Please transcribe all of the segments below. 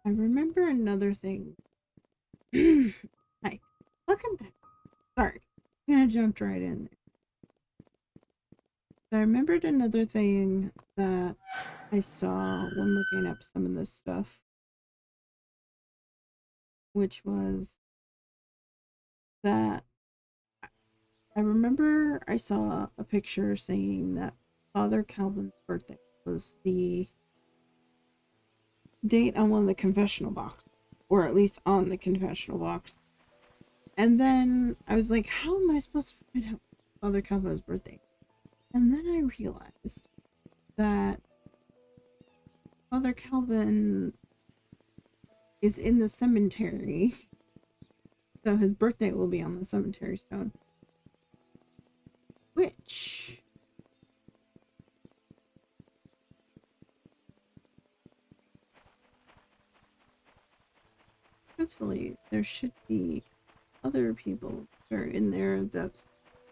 I remember another thing. Hi. Welcome back. Sorry. I kind of jumped right in there. I remembered another thing that I saw when looking up some of this stuff, which was that I remember I saw a picture saying that Father Calvin's birthday was the date on one of the confessional boxes, or at least on the confessional box. And then I was like, how am I supposed to find out Father Calvin's birthday? And then I realized that Father Calvin is in the cemetery, so his birthday will be on the cemetery stone. Which, hopefully, there should be other people that are in there that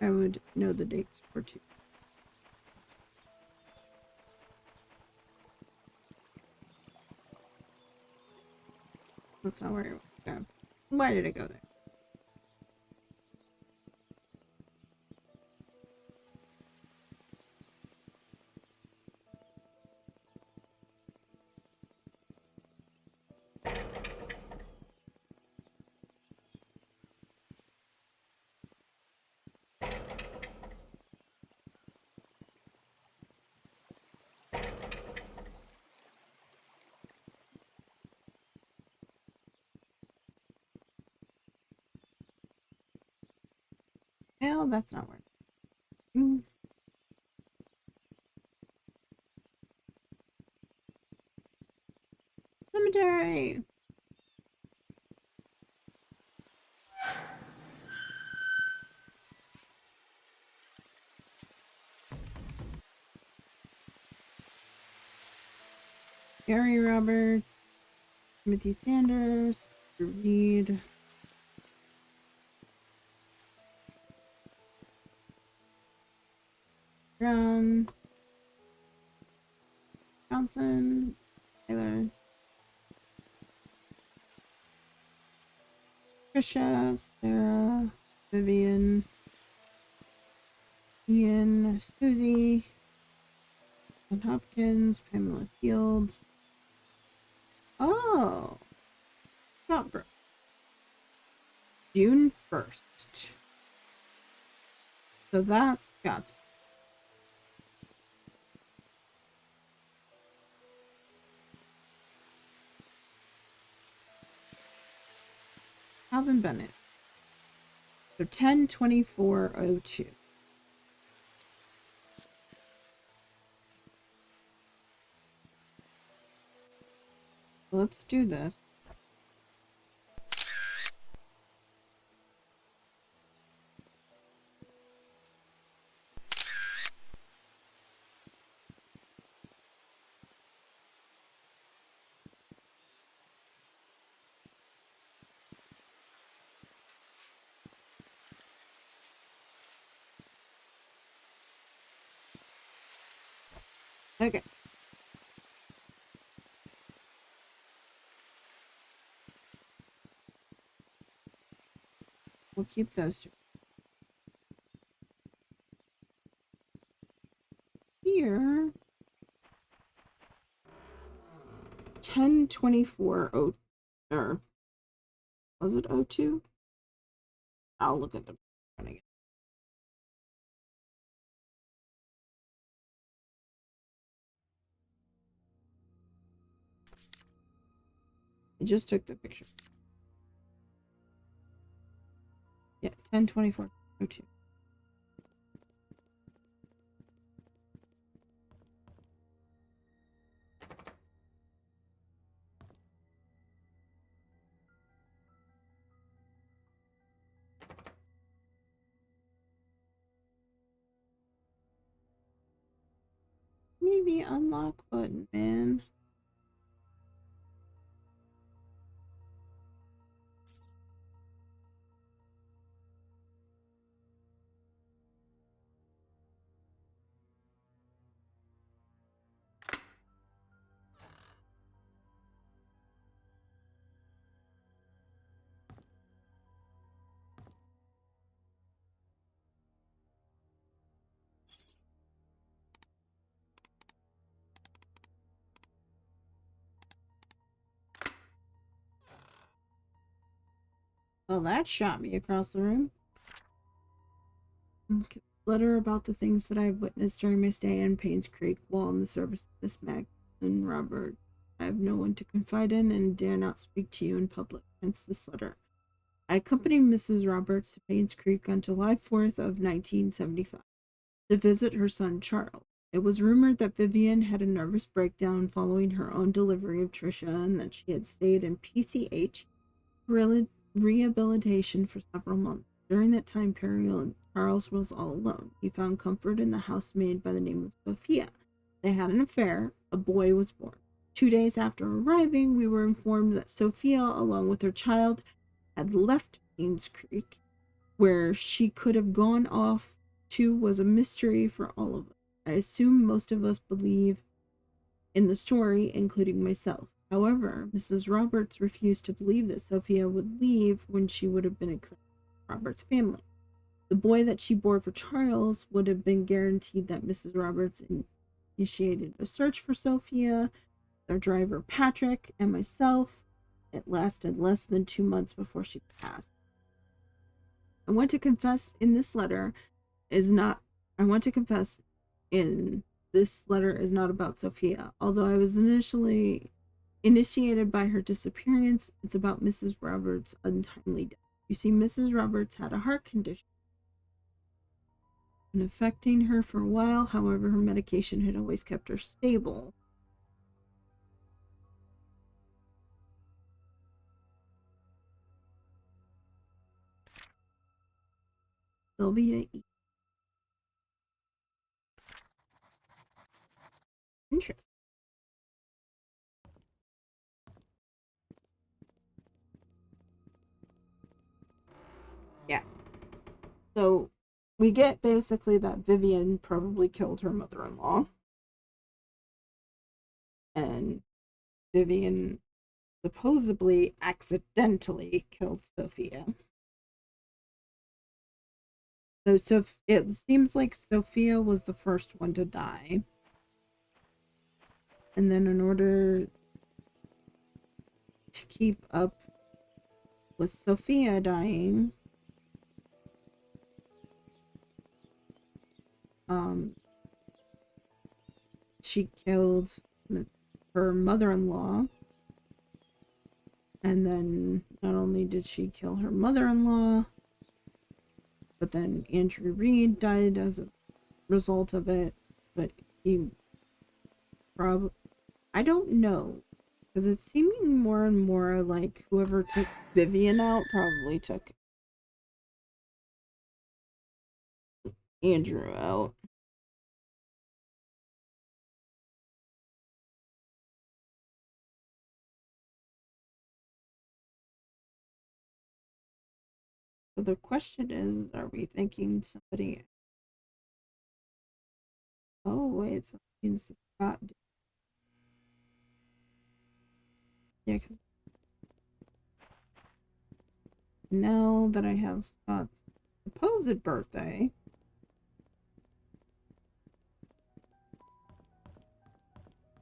I would know the dates for too. That's not where I want to go. Why did I go there? Well, that's not where. Cemetery! Vivian Roberts, Timothy Sanders, Reed, Brown, Johnson, Taylor, Trisha, Sarah, Vivian, Ian, Susie, John Hopkins, Pamela Fields. Oh, Scott June 1st. So that's Scott's. Calvin Bennett. So 10/24/02. Let's do this. Okay. We'll keep those two. Here. 10/24 or was it 02? I'll look at the again. I just took the picture. Yeah, 10/24/02. Me the unlock button, man. Well, that shot me across the room. Letter about the things that I've witnessed during my stay in Painscreek while in the service of Miss Magdalen Robert. I have no one to confide in and dare not speak to you in public. Hence this letter. I accompanied Mrs. Roberts to Painscreek on July 4th of 1975 to visit her son Charles. It was rumored that Vivian had a nervous breakdown following her own delivery of Tricia and that she had stayed in PCH rehabilitation for several months. During that time period, Charles was all alone. He found comfort in the housemaid by the name of Sophia. They had an affair. A boy was born. 2 days after arriving, we were informed that Sophia, along with her child, had left Painscreek. Where she could have gone off to was a mystery for all of us. I assume most of us believe in the story, including myself. However, Mrs. Roberts refused to believe that Sophia would leave when she would have been accepted in Roberts' family. The boy that she bore for Charles would have been guaranteed that Mrs. Roberts initiated a search for Sophia, their driver Patrick, and myself. It lasted less than 2 months before she passed. I want to confess in this letter is not about Sophia. Although I was initially initiated by her disappearance, it's about Mrs. Roberts' untimely death. You see, Mrs. Roberts had a heart condition and affecting her for a while. However, her medication had always kept her stable. Sylvia E. Interesting. Yeah. So we get basically that Vivian probably killed her mother-in-law. And Vivian supposedly accidentally killed Sophia. So it seems like Sophia was the first one to die. And then in order to keep up with Sophia dying, she killed her mother-in-law. And then not only did she kill her mother-in-law, but then Andrew Reed died as a result of it. But he I don't know, because it's seeming more and more like whoever took Vivian out probably took Andrew out. So the question is, are we thinking somebody? Oh wait, something's Scott. Yeah, because now that I have Scott's supposed birthday,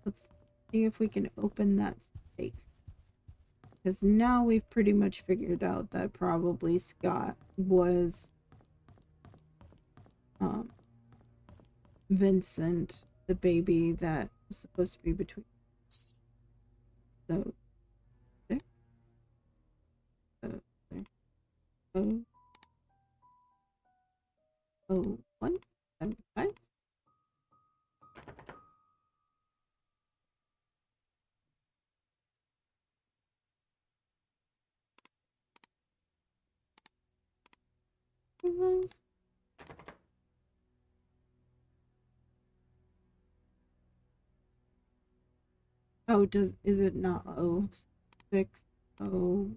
let's see if we can open that safe. Because now we've pretty much figured out that probably Scott was Vincent, the baby that was supposed to be between. So, 6, oh, 1, 7, 5. Oh, is it not 06, 01,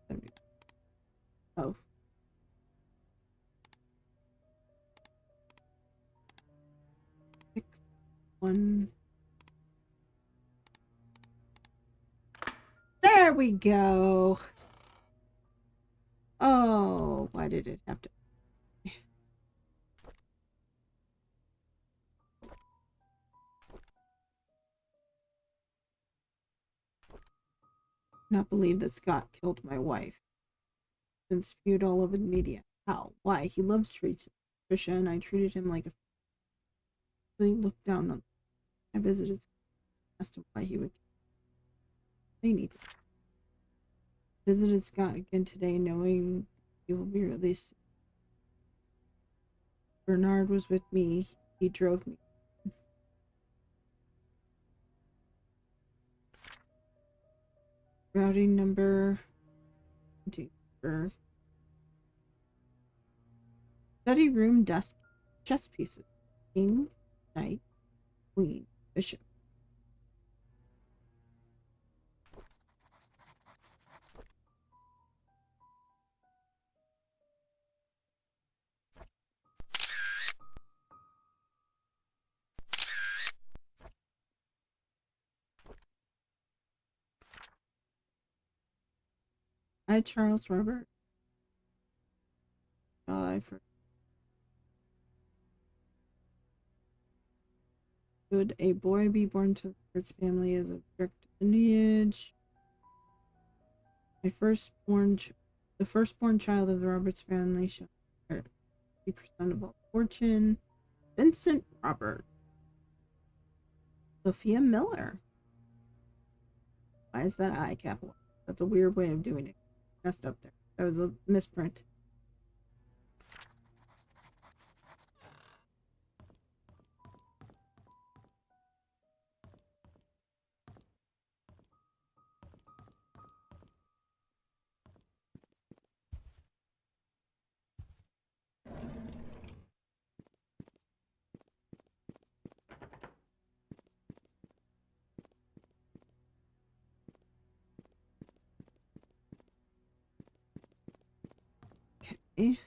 70, oh, 6, 1. There we go. Oh, why did it have to? Not believe that Scott killed my wife. Been spewed all over the media. How? Why? He loves Trisha, and I treated him like a. So he looked down on. I visited, asked him why he would. They need. Visited Scott again today, knowing he will be released. Bernard was with me. He drove me. Routing number. Study room desk. Chess pieces. King, knight, queen, bishop. I, Charles Robert. Should a boy be born to Robert's family as a direct lineage? The firstborn child of the Roberts family shall inherit 50% of all fortune. Vincent Robert. Sophia Miller. Why is that I capital? That's a weird way of doing it. Messed up there. That was a misprint. Okay.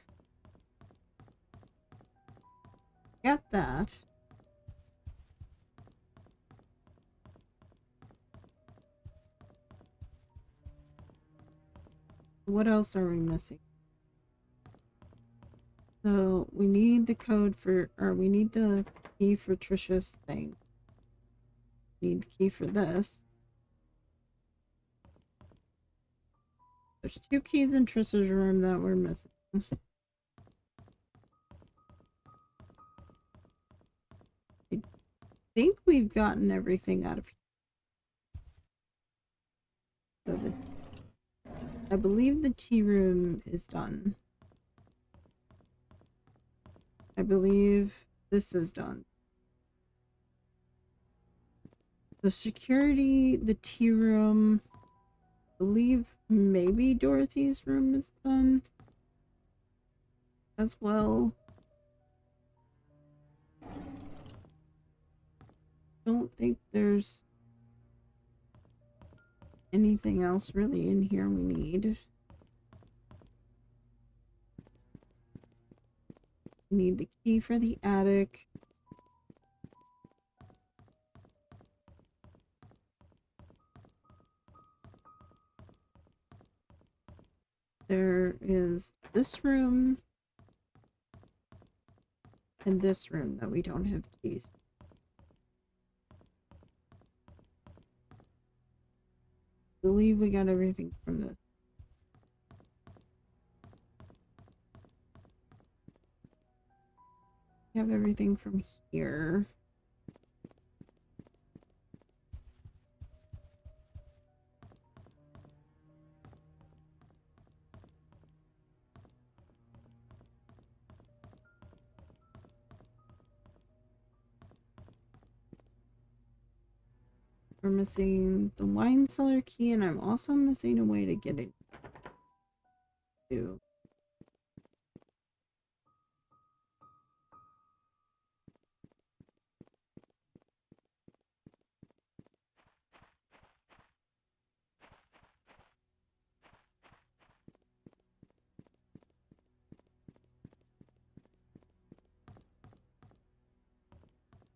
Got that. What else are we missing? So we need the code for, or we need the key for Trisha's thing. Need the key for this. There's 2 keys in Trisha's room that we're missing. I think we've gotten everything out of here. So I believe the tea room is done. I believe this is done. The security, the tea room, I believe maybe Dorothy's room is done as well. Don't think there's anything else really in here we need. We need the key for the attic. There is this room and this room that we don't have keys. I believe we got everything from this. We have everything from here. We're missing the wine cellar key, and I'm also missing a way to get it to.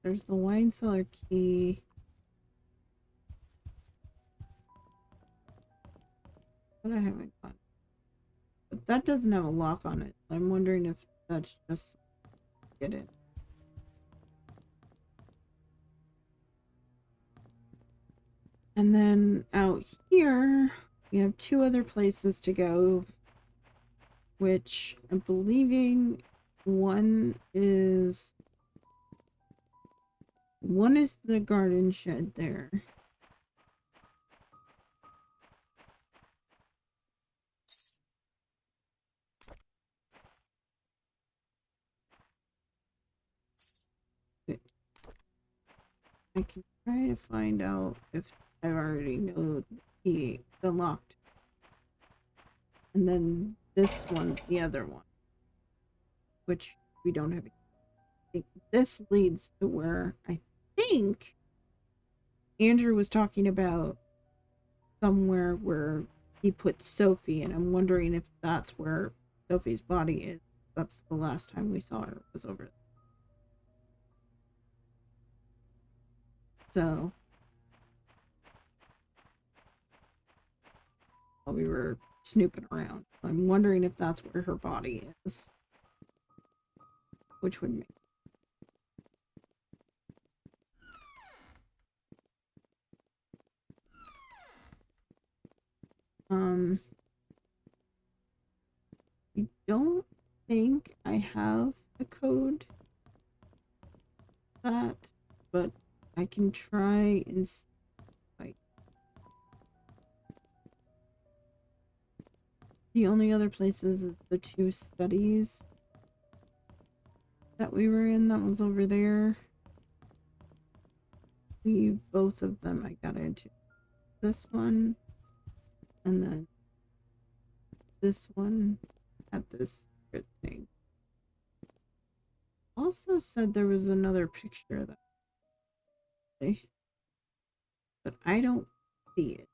There's the wine cellar key. But I haven't got. But that doesn't have a lock on it. I'm wondering if that's just get it. And then out here, We have 2 other places to go, which I'm believing one is the garden shed there. I can try to find out if I already know the locked. And then this one's the other one, which we don't have. I think this leads to where I think Andrew was talking about somewhere where he put Sophie, and I'm wondering if that's where Sophie's body is. That's the last time we saw her, was over there. So while we were snooping around, I'm wondering if that's where her body is, which would make I don't think I have the code that, but I can try and like the only other places is the 2 studies that we were in that was over there. Both of them I got into. This one and then this one had this good thing. Also said there was another picture that but I don't see it.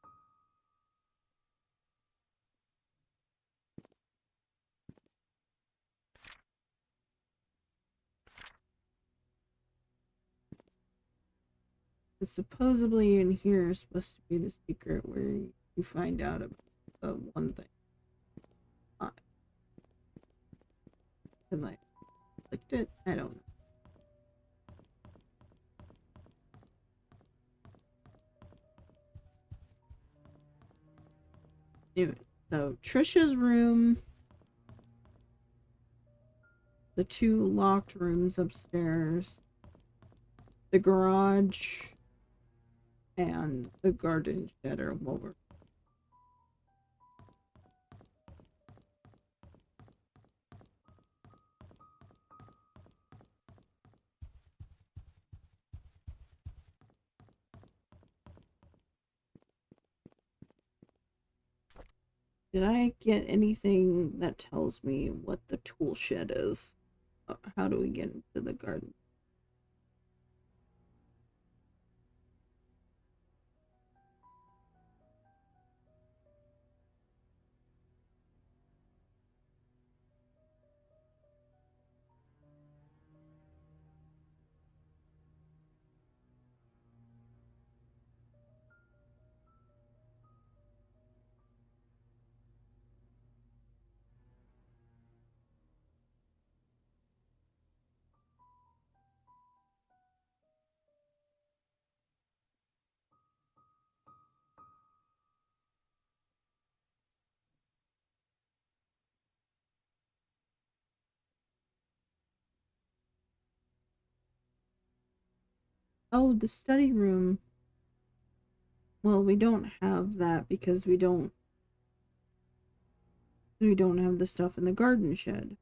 It's supposedly in here is supposed to be the secret where you find out about the one thing. And I clicked it. I don't know. Anyway, so Trisha's room, the 2 locked rooms upstairs, the garage, and the garden shed are over. Did I get anything that tells me what the tool shed is? How do we get into the garden? Oh, the study room. Well, we don't have that because we don't have the stuff in the garden shed.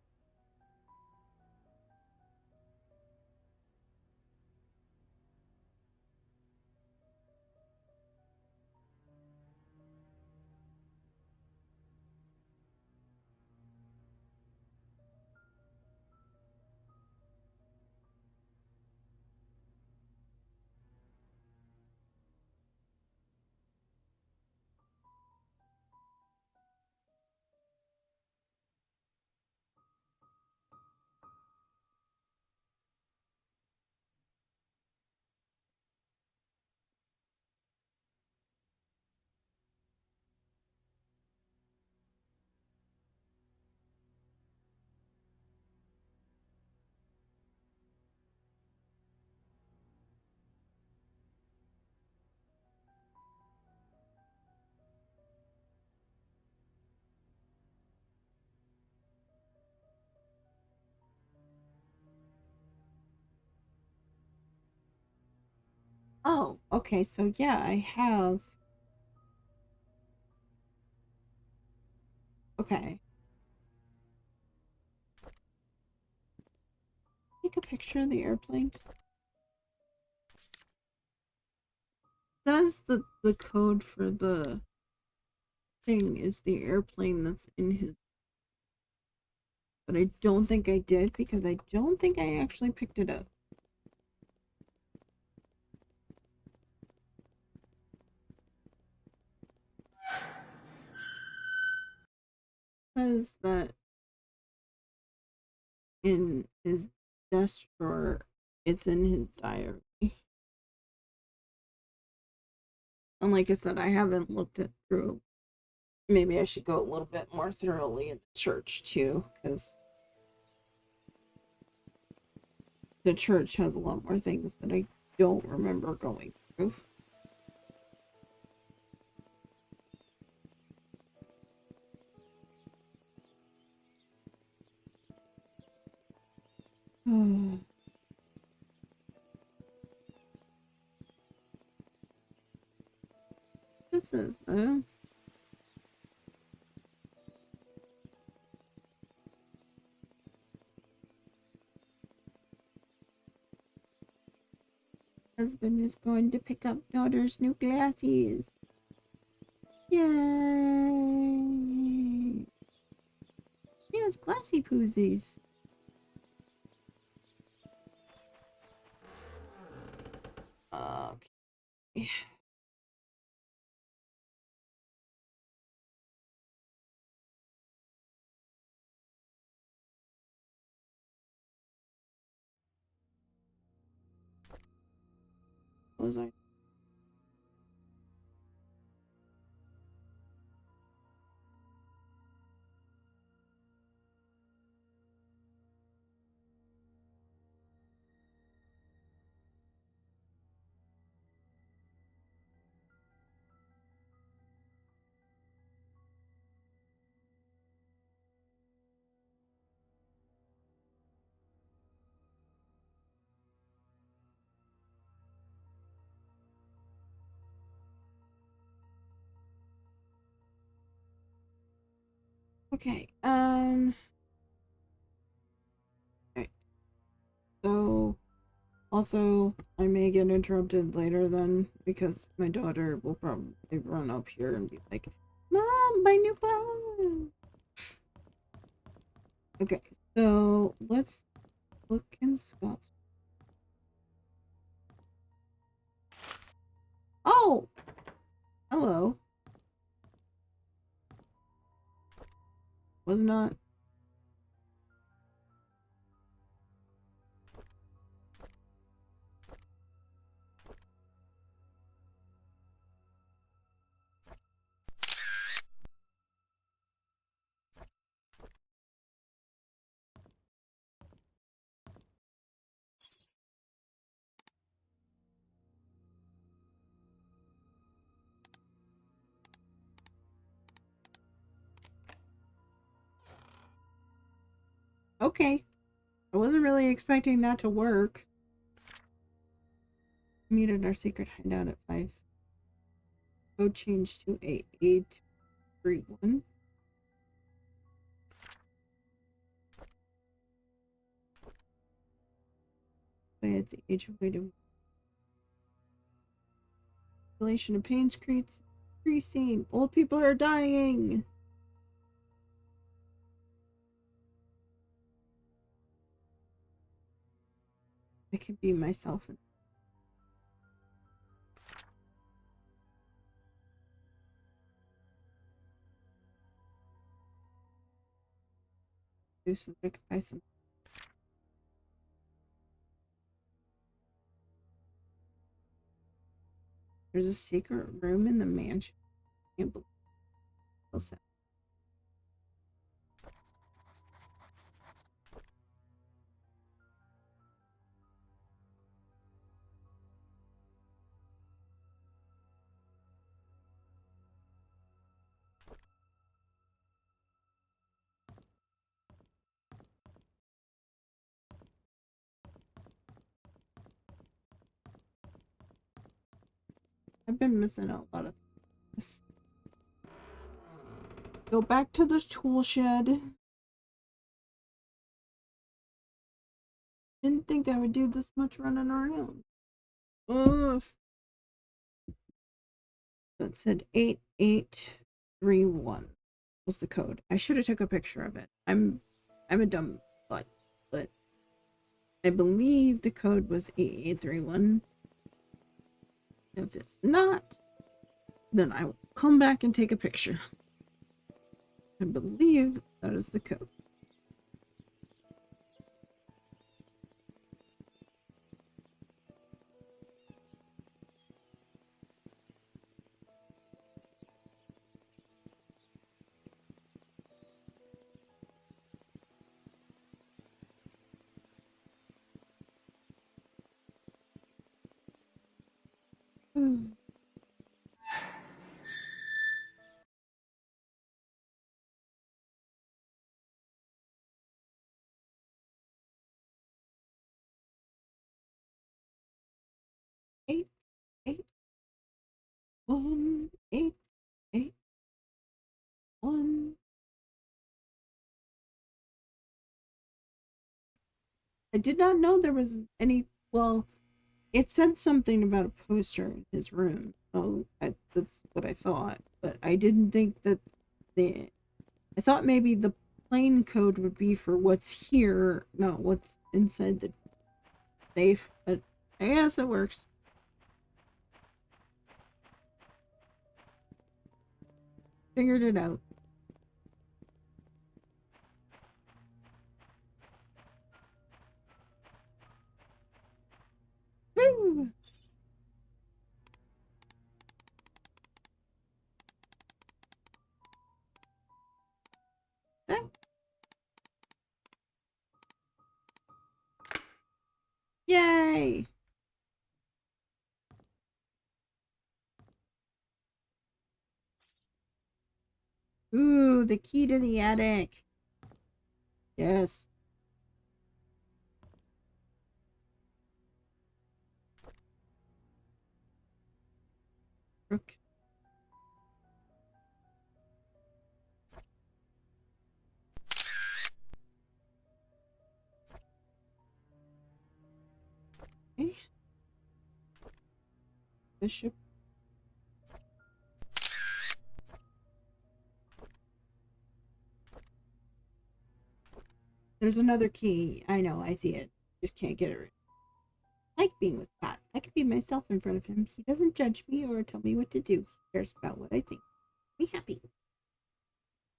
Oh, okay, so yeah, I have. Okay. Take a picture of the airplane. Says the code for the thing is the airplane that's in his. But I don't think I did because I don't think I actually picked it up. Says that in his desk drawer, it's in his diary. And like I said, I haven't looked it through. Maybe I should go a little bit more thoroughly in the church too, because the church has a lot more things that I don't remember going through. This is husband is going to pick up daughter's new glasses. Yay! Yes, glassy poozies. Okay. Was I? Okay. Right. So also, I may get interrupted later then because my daughter will probably run up here and be like, "Mom, my new phone!" Okay, so let's look in Scott's. Oh! Hello. Was not. Okay. I wasn't really expecting that to work. Meet at our secret hideout at 5. Code change to 8831. Play at the age of waiting. Population of Painscreek increasing. Old people are dying. I can be myself and do so that I can buy some. There's a secret room in the mansion. I can't believe that. I've been missing a lot of things. Go back to the tool shed. Didn't think I would do this much running around. Ugh. So it said 8831 was the code. I should have took a picture of it. I'm a dumb butt, but I believe the code was 8831. If it's not, then I will come back and take a picture. I believe that is the code. Hmm. Eight, eight, 1, 8, 8, 1. I did not know there was any. Well, it said something about a poster in his room. So that's what I thought. But I didn't think that the. I thought maybe the plain code would be for what's here, not what's inside the safe. But I guess it works. Figured it out. Woo! Okay. Yay! Ooh, the key to the attic. Yes. Okay. Bishop. There's another key. I know, I see it. Just can't get it. I like being with Pat. I can be myself in front of him. He doesn't judge me or tell me what to do. He cares about what I think. Be happy.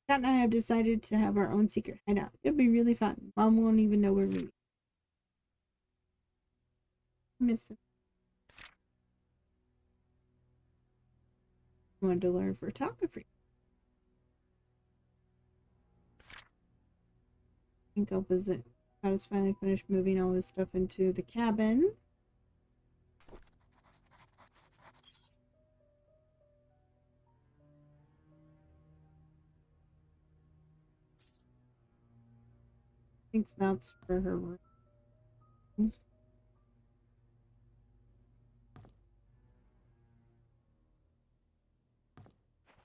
Pat and I have decided to have our own secret hideout. It'll be really fun. Mom won't even know we're meeting. Miss him. Wanted to learn photography. I think I'll visit. Pat has finally finished moving all his stuff into the cabin. I think that's for her room.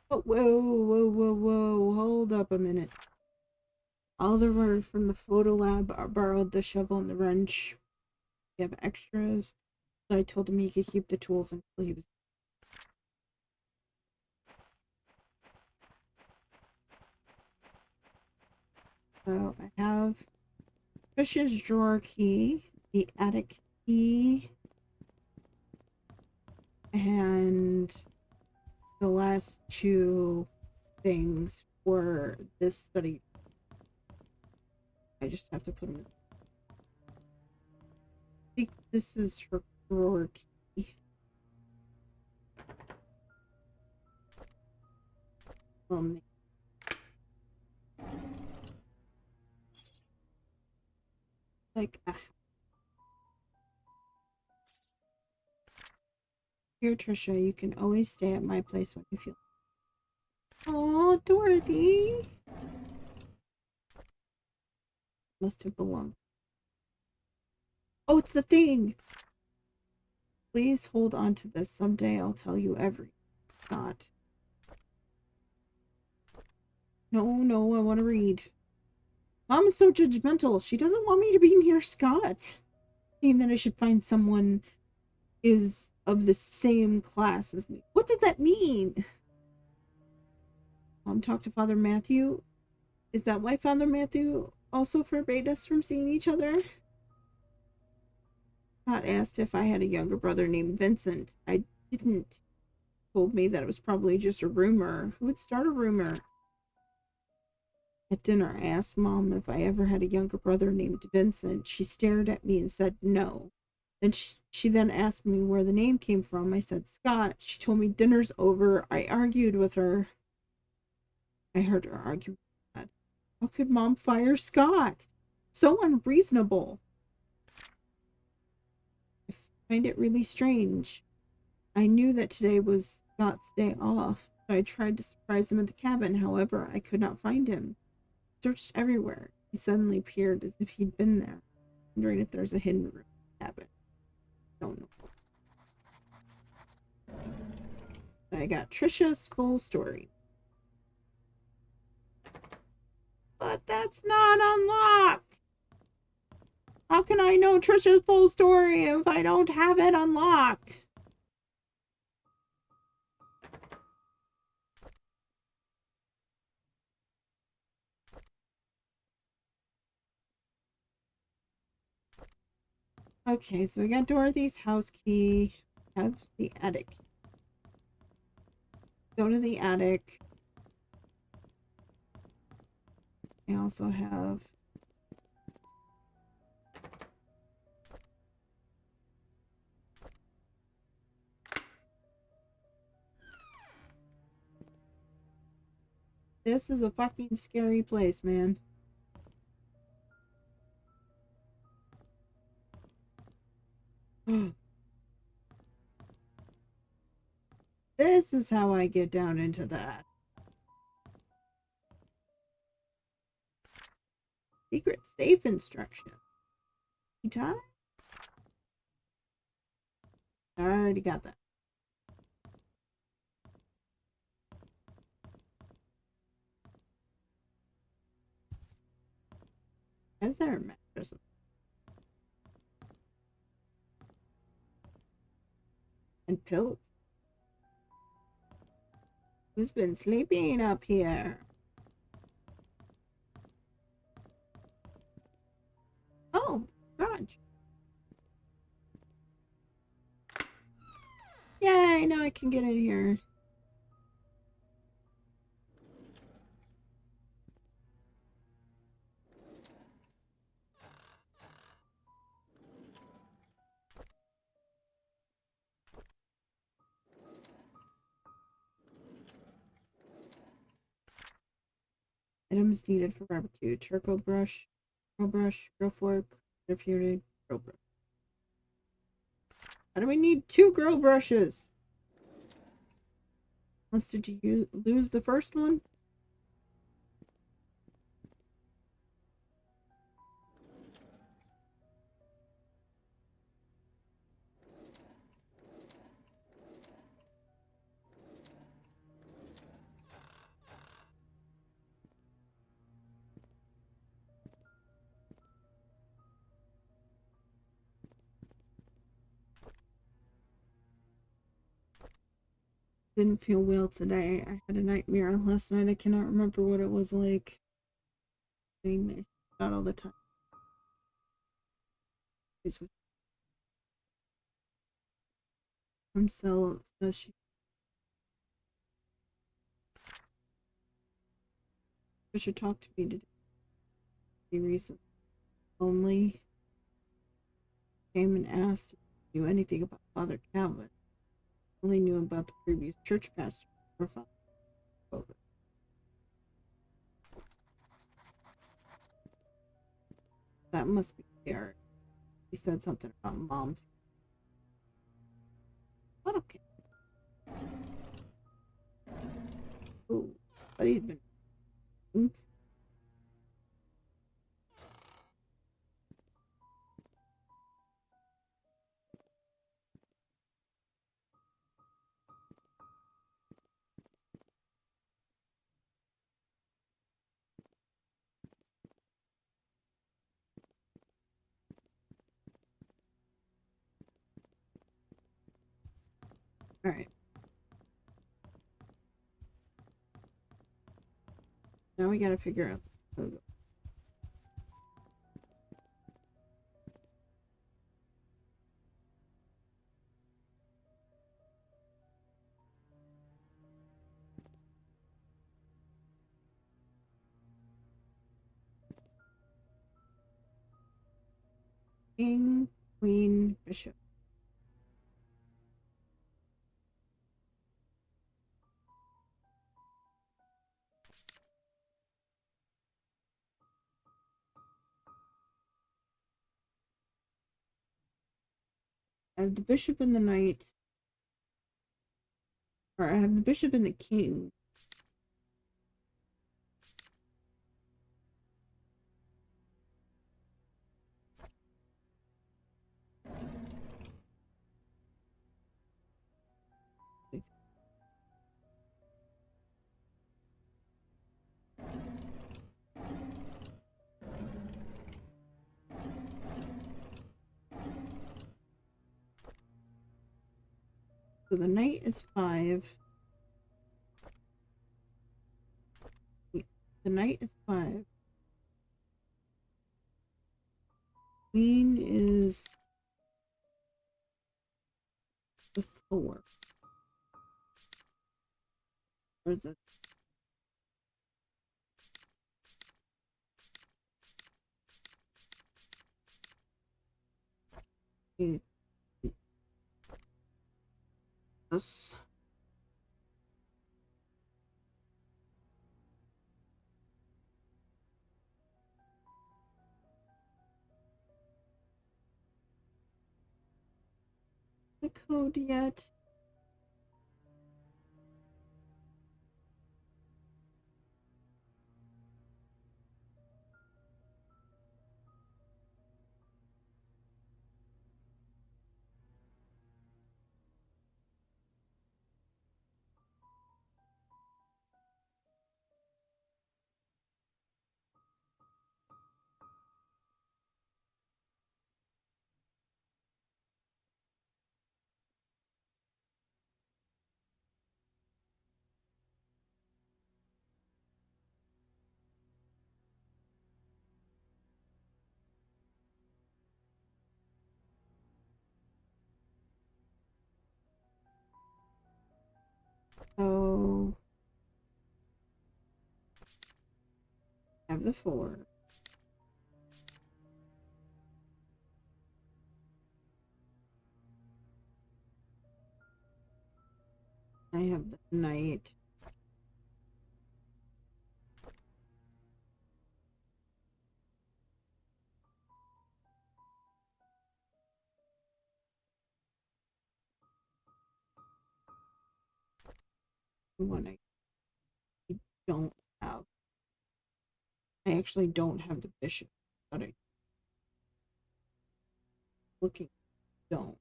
Oh, whoa. Hold up a minute. Oliver from the photo lab borrowed the shovel and the wrench. We have extras. So I told him he could keep the tools until he was. So I have Fish's drawer key, the attic key, and the last two things for this study. I just have to put them in. I think this is her drawer key. Like, here, Trisha, you can always stay at my place when you feel. Oh, Dorothy! Must have belonged. Oh, it's the thing! Please hold on to this. Someday I'll tell you everything. Not. No, I want to read. Mom is so judgmental. She doesn't want me to be near Scott. Saying that I should find someone is of the same class as me. What did that mean? Mom talked to Father Matthew. Is that why Father Matthew also forbade us from seeing each other? Scott asked if I had a younger brother named Vincent. I didn't. Told me that it was probably just a rumor. Who would start a rumor? At dinner, I asked Mom if I ever had a younger brother named Vincent. She stared at me and said no. Then she then asked me where the name came from. I said Scott. She told me dinner's over. I argued with her. I heard her argue with Dad. How could Mom fire Scott? So unreasonable. I find it really strange. I knew that today was Scott's day off, so I tried to surprise him at the cabin. However, I could not find him. Searched everywhere. He suddenly appeared as if he'd been there, wondering if there's a hidden room in the cabin. Don't know. I got Trisha's full story. But that's not unlocked! How can I know Trisha's full story if I don't have it unlocked? Okay, so we got Dorothy's house key. Have the attic. Go to the attic. I also have this is a fucking scary place, man. This is how I get down into that. Secret safe instructions. Time? I already got that. Is there a mattress? And pills? Who's been sleeping up here? Oh, garage. Yay, now I can get in here. Items needed for barbecue. Charcoal brush, grill fork, refuted, grill brush. How do we need 2 grill brushes? Unless did you lose the first one? Didn't feel well today. I had a nightmare last night. I cannot remember what it was like. I mean, not all the time. So says she should talk to me today. He recently only came and asked if he knew anything about Father Calvin. Only knew about the previous church pastor or Father Calvin. That must be Derek. He said something about Mom. But okay. Ooh, but he's been. Alright. Now we gotta figure out the king, queen, bishop. I have the bishop and the knight. Or I have the bishop and the king. So the knight is 5. The knight is 5. Queen is the 4. Or the this. The code yet. So I have the 4. I have the knight. One I don't have. I actually don't have the bishop, but I looking don't.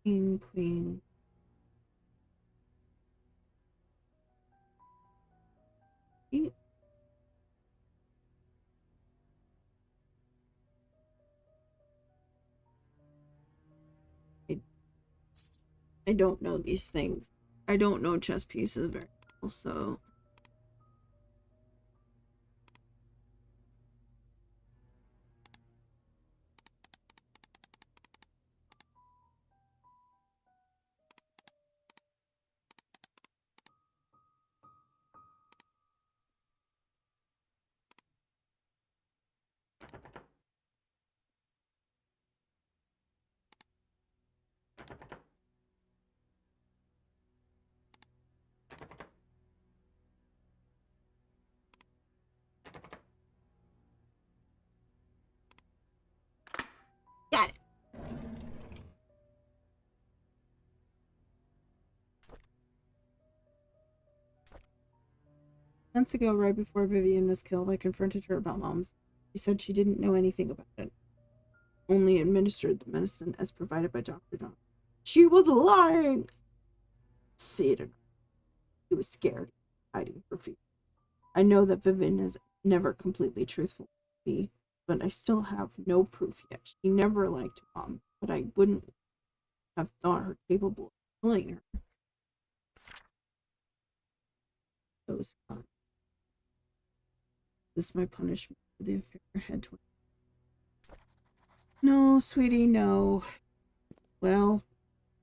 King, queen. Eight. I don't know these things. I don't know chess pieces very well, so got it. Months ago, right before Vivian was killed, I confronted her about moms. She said she didn't know anything about it, only administered the medicine as provided by Dr. John. She was lying! See it in her. She was scared, hiding her fear. I know that Vivian is never completely truthful to me, but I still have no proof yet. She never liked Mom, but I wouldn't have thought her capable of killing her. So this is my punishment for the affair ahead. No, sweetie, no. Well,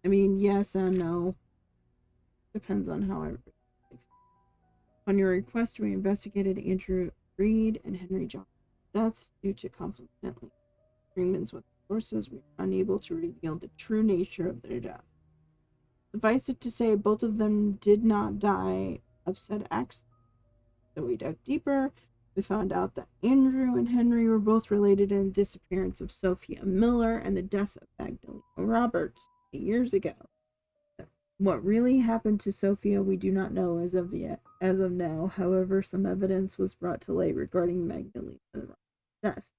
I mean, yes and no. Depends on how I. On your request, we investigated Andrew Reed and Henry Johnson's deaths due to conflicting agreements with sources. We were unable to reveal the true nature of their death. Suffice it to say, both of them did not die of said accident. So we dug deeper. We found out that Andrew and Henry were both related in the disappearance of Sophia Miller and the death of Magdalena Roberts 8 years ago. What really happened to Sophia, we do not know as of now. However, some evidence was brought to light regarding Magdalena's death.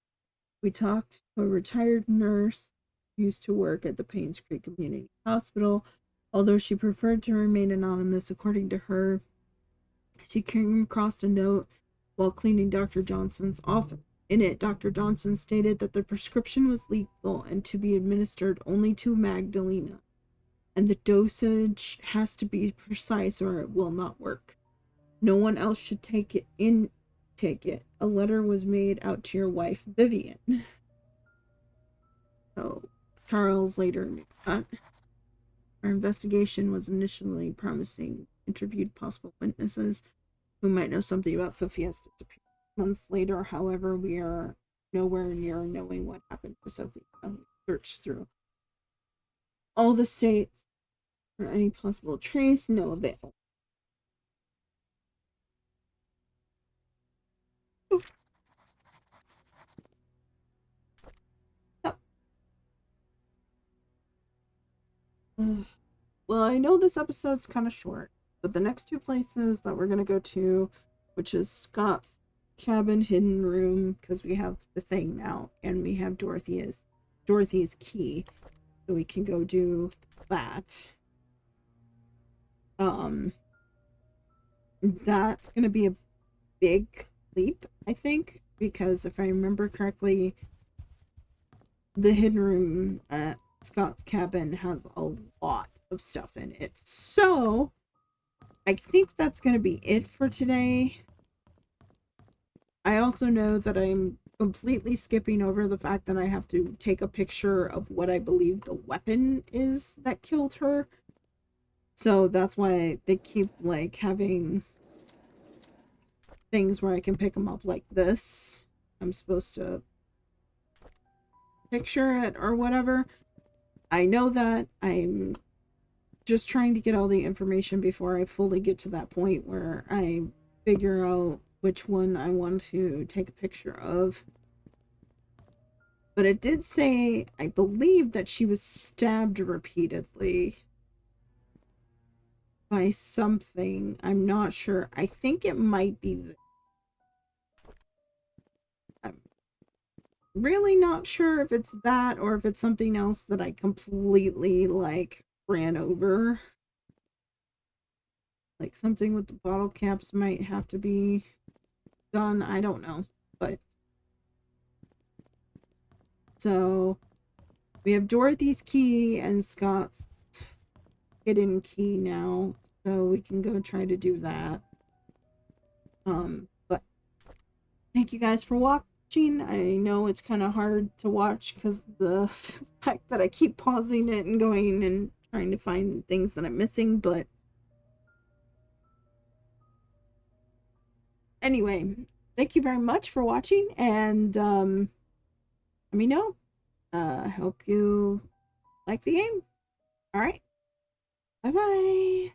We talked to a retired nurse who used to work at the Painscreek Community Hospital. Although she preferred to remain anonymous, according to her, she came across a note while cleaning Dr. Johnson's office. In it, Dr. Johnson stated that the prescription was lethal and to be administered only to Magdalena, and the dosage has to be precise or it will not work. No one else should take it. A letter was made out to your wife, Vivian. So, Charles later knew that. Our investigation was initially promising, interviewed possible witnesses who might know something about Sophia's disappearance. Months later, however, we are nowhere near knowing what happened to Sophia. We searched through all the states for any possible trace, no avail. Well, I know this episode's kind of short, but the next two places that we're going to go to, which is Scott's cabin hidden room, because we have the thing now, and we have Dorothy's key, so we can go do that. That's going to be a big leap, I think, because if I remember correctly, the hidden room at Scott's cabin has a lot of stuff in it. So I think that's going to be it for today. I also know that I'm completely skipping over the fact that I have to take a picture of what I believe the weapon is that killed her. So that's why they keep like having things where I can pick them up like this. I'm supposed to picture it or whatever. I know that. I'm just trying to get all the information before I fully get to that point where I figure out which one I want to take a picture of. But it did say, I believe, that she was stabbed repeatedly by something. I'm not sure. I think it might be I'm really not sure if it's that or if it's something else that I completely like ran over. Like something with the bottle caps might have to be done. I don't know. But so we have Dorothy's key and Scott's hidden key now. So we can go try to do that. But thank you guys for watching. I know it's kind of hard to watch because the fact that I keep pausing it and going and trying to find things that I'm missing, but anyway, thank you very much for watching, and let me know. I hope you like the game. All right, bye bye.